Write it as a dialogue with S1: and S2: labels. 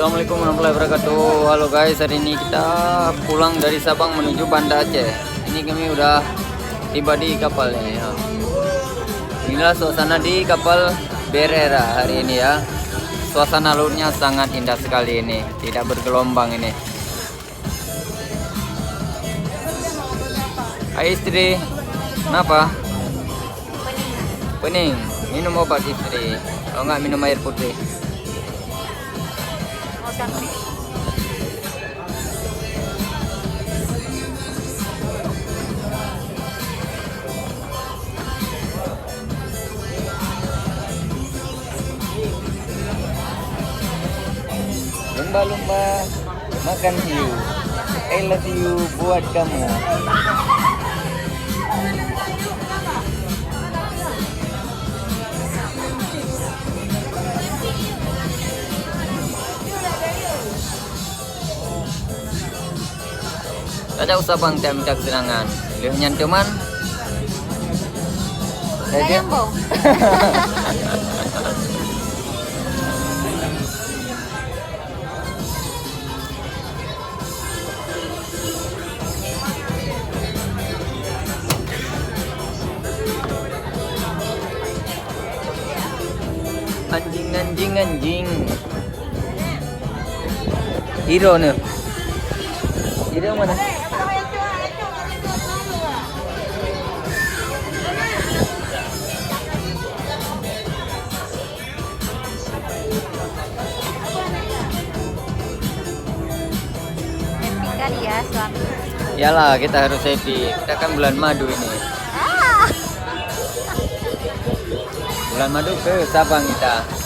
S1: Assalamualaikum warahmatullahi wabarakatuh. Halo guys, hari ini kita pulang dari Sabang menuju Banda Aceh. Ini kami udah tiba di kapal ini ya. Inilah suasana di kapal Berera hari ini ya. Suasana lautnya sangat indah sekali ini, tidak bergelombang ini. Hai istri, kenapa? Pening. Minum obat istri. Kalau nggak minum air putih. Lumba-lumba makan hiu. I love you buat kamu. Ada usah bang tak minta kesenangan. Lihat nyantuman. Saya bang. Anjing. Hero nih. Hero mana?
S2: Kali ya suami.
S1: Iyalah, kita harus happy. Kita kan bulan madu ini. Bulan madu ke Sabang kita.